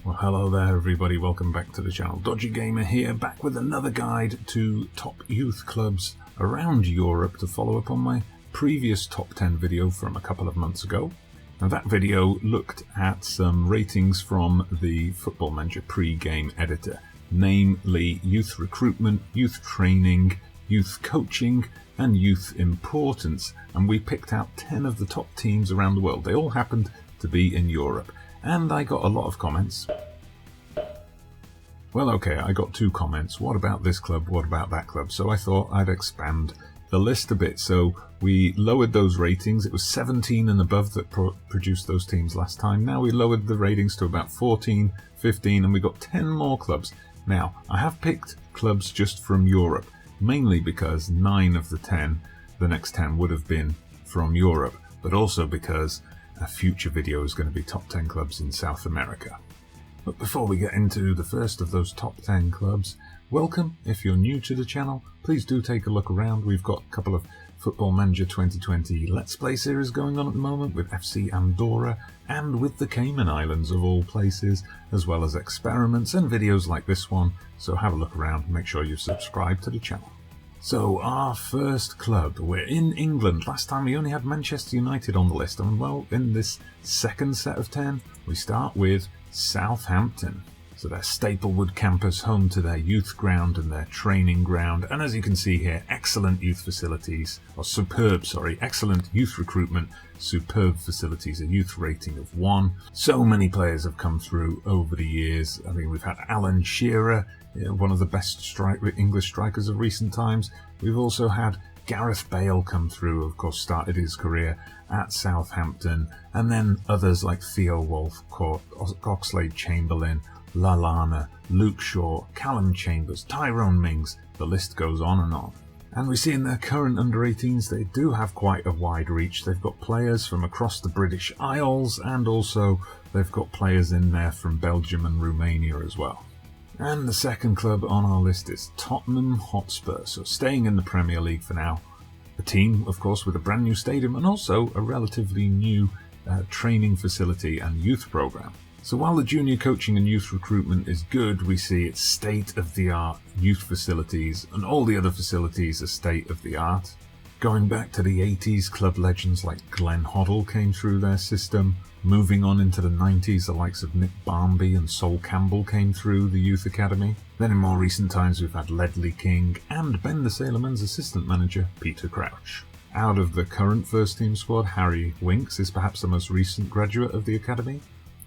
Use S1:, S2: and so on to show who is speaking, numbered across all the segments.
S1: Well, hello there everybody, welcome back to the channel. Dodgy Gamer here, back with another guide to top youth clubs around Europe to follow up on my previous top 10 video from a couple of months ago. Now that video looked at some ratings from the Football Manager pre-game editor, namely youth recruitment, youth training, youth coaching and youth importance, and we picked out 10 of the top teams around the world. They all happened to be in Europe. And I got a lot of comments. Well, okay, I got 2 comments. What about this club? What about that club? So I thought I'd expand the list a bit. So we lowered those ratings. It was 17 and above that produced those teams last time. Now we lowered the ratings to about 14, 15, and we got 10 more clubs. Now, I have picked clubs just from Europe, mainly because 9 of the 10, the next 10, would have been from Europe, but also because a future video is going to be top 10 clubs in South America. But before we get into the first of those top 10 clubs, welcome. If you're new to the channel, please do take a look around. We've got a couple of Football Manager 2020 Let's Play series going on at the moment with FC Andorra and with the Cayman Islands of all places, as well as experiments and videos like this one. So have a look around and make sure you subscribe to the channel. So our first club, we're in England. Last time we only had Manchester United on the list, and well, in this second set of 10 we start with Southampton. So their Staplewood campus, home to their youth ground and their training ground, and as you can see here, excellent youth facilities, or excellent youth recruitment, superb facilities, a youth rating of 1. So many players have come through over the years. I mean, we've had Alan Shearer, one of the best English strikers of recent times. We've also had Gareth Bale come through, of course started his career at Southampton, and then others like Theo Walcott, Oxlade-Chamberlain, Lallana, Luke Shaw, Callum Chambers, Tyrone Mings, the list goes on and on. And we see in their current under-18s they do have quite a wide reach. They've got players from across the British Isles, and also they've got players in there from Belgium and Romania as well. And the second club on our list is Tottenham Hotspur, so staying in the Premier League for now. A team, of course, with a brand new stadium and also a relatively new training facility and youth programme. So while the junior coaching and youth recruitment is good, we see its state-of-the-art youth facilities and all the other facilities are state-of-the-art. Going back to the 80s, club legends like Glenn Hoddle came through their system. Moving on into the 90s, the likes of Nick Barmby and Sol Campbell came through the youth academy. Then in more recent times we've had Ledley King and Ben the Sailorman's assistant manager, Peter Crouch. Out of the current first team squad, Harry Winks is perhaps the most recent graduate of the academy.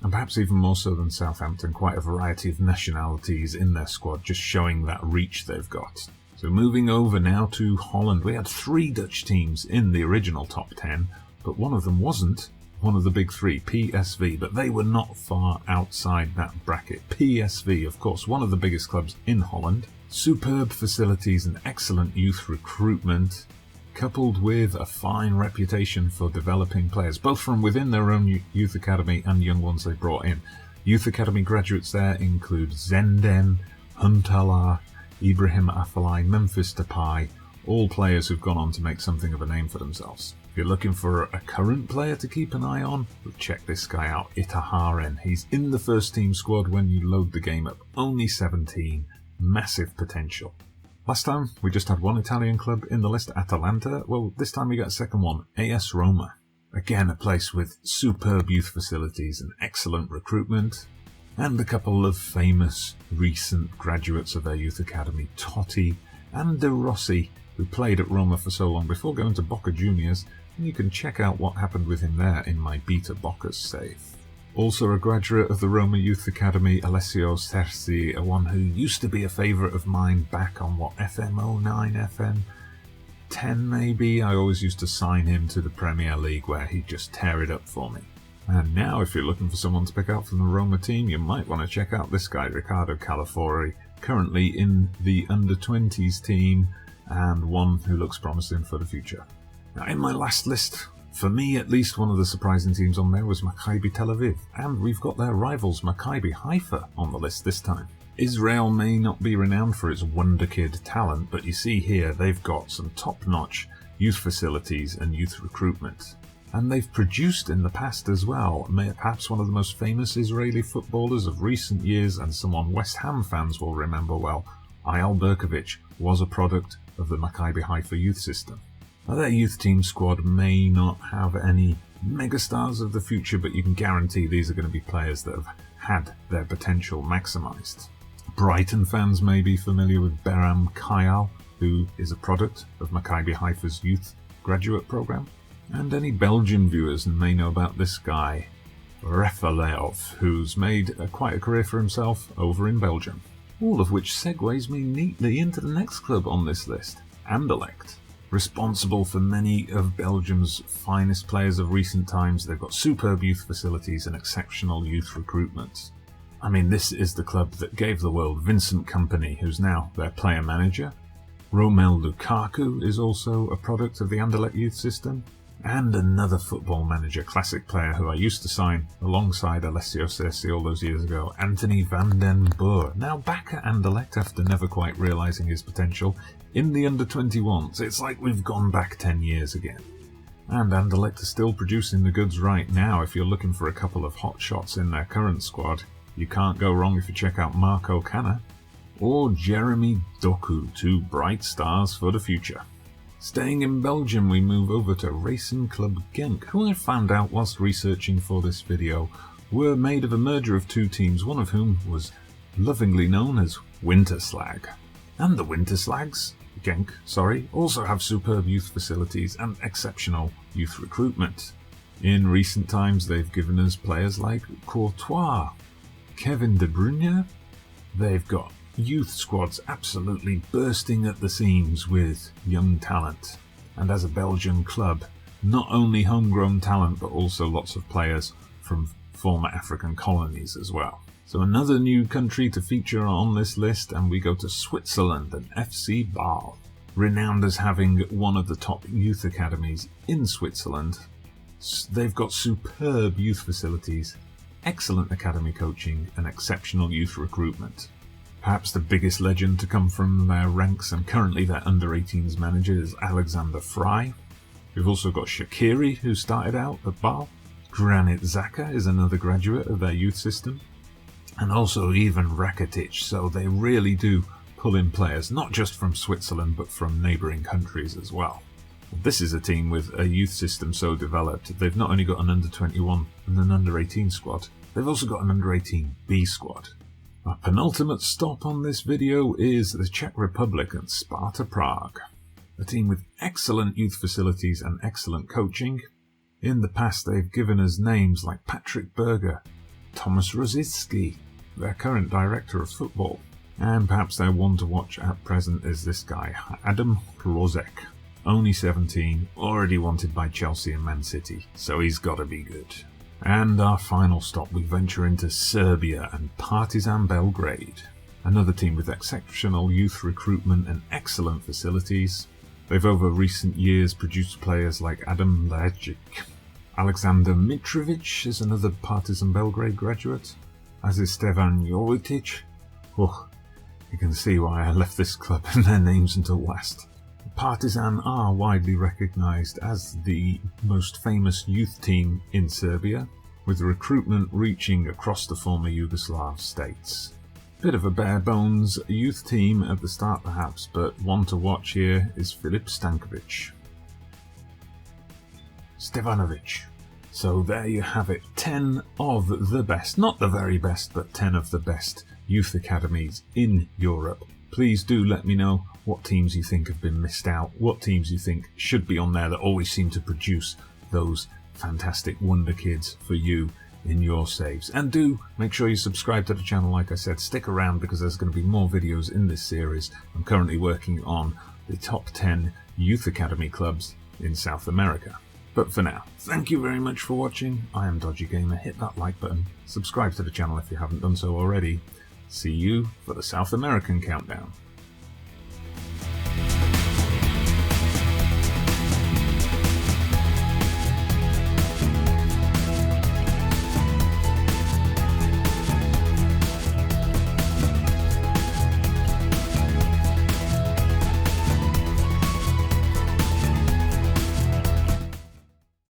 S1: And perhaps even more so than Southampton, quite a variety of nationalities in their squad, just showing that reach they've got. So moving over now to Holland, we had 3 Dutch teams in the original top 10, but one of them wasn't one of the big 3, PSV, but they were not far outside that bracket. PSV, of course, one of the biggest clubs in Holland. Superb facilities and excellent youth recruitment, coupled with a fine reputation for developing players, both from within their own youth academy and young ones they brought in. Youth academy graduates there include Zenden, Huntelaar, Ibrahim Afellay, Memphis Depay, all players who've gone on to make something of a name for themselves. If you're looking for a current player to keep an eye on, check this guy out, Itaharen. He's in the first team squad when you load the game up, only 17, massive potential. Last time, we just had one Italian club in the list, Atalanta. Well, this time we got a second one, AS Roma. Again, a place with superb youth facilities and excellent recruitment. And a couple of famous recent graduates of their youth academy, Totti and De Rossi, who played at Roma for so long before going to Boca Juniors. And you can check out what happened with him there in my Beta Boccas save. Also a graduate of the Roma Youth Academy, Alessio Sersi, one who used to be a favourite of mine back on FM09, FM10 maybe. I always used to sign him to the Premier League where he'd just tear it up for me. And now if you're looking for someone to pick out from the Roma team, you might want to check out this guy, Ricardo Califor, currently in the under-20s team and one who looks promising for the future. Now in my last list, for me at least, one of the surprising teams on there was Maccabi Tel Aviv, and we've got their rivals Maccabi Haifa on the list this time. Israel may not be renowned for its wonderkid talent, but you see here they've got some top-notch youth facilities and youth recruitment. And they've produced in the past as well. Perhaps one of the most famous Israeli footballers of recent years, and someone West Ham fans will remember well, Eyal Berkovic, was a product of the Maccabi Haifa youth system. Now, their youth team squad may not have any megastars of the future, but you can guarantee these are going to be players that have had their potential maximised. Brighton fans may be familiar with Beram Kayal, who is a product of Maccabi Haifa's youth graduate programme. And any Belgian viewers may know about this guy, Refaleov, who's made quite a career for himself over in Belgium. All of which segues me neatly into the next club on this list, Anderlecht. Responsible for many of Belgium's finest players of recent times, they've got superb youth facilities and exceptional youth recruitment. I mean, this is the club that gave the world Vincent Kompany, who's now their player manager. Romelu Lukaku is also a product of the Anderlecht youth system. And another Football Manager classic player who I used to sign alongside Alessio Cerci all those years ago, Anthony van den Boer, now back at Anderlecht after never quite realising his potential in the under-21s. It's like we've gone back 10 years again. And Anderlecht are still producing the goods right now. If you're looking for a couple of hot shots in their current squad, you can't go wrong if you check out Marco Canna or Jeremy Doku, two bright stars for the future. Staying in Belgium, we move over to Racing Club Genk, who I found out whilst researching for this video were made of a merger of two teams, one of whom was lovingly known as Winterslag. And the Winterslags, Genk, also have superb youth facilities and exceptional youth recruitment. In recent times, they've given us players like Courtois, Kevin De Bruyne. They've got youth squads absolutely bursting at the seams with young talent. And as a Belgian club, not only homegrown talent, but also lots of players from former African colonies as well. So another new country to feature on this list, and we go to Switzerland and FC Basel. Renowned as having one of the top youth academies in Switzerland, they've got superb youth facilities, excellent academy coaching, and exceptional youth recruitment. Perhaps the biggest legend to come from their ranks, and currently their under-18s manager, is Alexander Fry. We've also got Shaqiri, who started out at Basel. Granit Xhaka is another graduate of their youth system. And also even Rakitic, so they really do pull in players, not just from Switzerland, but from neighbouring countries as well. This is a team with a youth system so developed, they've not only got an under-21 and an under-18 squad, they've also got an under-18 B squad. Our penultimate stop on this video is the Czech Republic and Sparta Prague, a team with excellent youth facilities and excellent coaching. In the past they've given us names like Patrick Berger, Thomas Rosicki, their current director of football, and perhaps their one to watch at present is this guy, Adam Hlozek. Only 17, already wanted by Chelsea and Man City, so he's got to be good. And our final stop, we venture into Serbia and Partizan Belgrade, another team with exceptional youth recruitment and excellent facilities. They've over recent years produced players like Adam Lajic. Alexander Mitrovic is another Partizan Belgrade graduate, as is Stevan Jovic. Oh, you can see why I left this club and their names until last. Partizan are widely recognised as the most famous youth team in Serbia, with recruitment reaching across the former Yugoslav states. Bit of a bare bones youth team at the start perhaps, but one to watch here is Filip Stankovic. Stevanovic. So there you have it, 10 of the best, not the very best, but 10 of the best youth academies in Europe. Please do let me know what teams you think have been missed out, what teams you think should be on there that always seem to produce those fantastic wonder kids for you in your saves. And do make sure you subscribe to the channel, like I said, stick around because there's going to be more videos in this series. I'm currently working on the top 10 youth academy clubs in South America. But for now, thank you very much for watching. I am Dodgy Gamer, hit that like button, subscribe to the channel if you haven't done so already. See you for the South American countdown.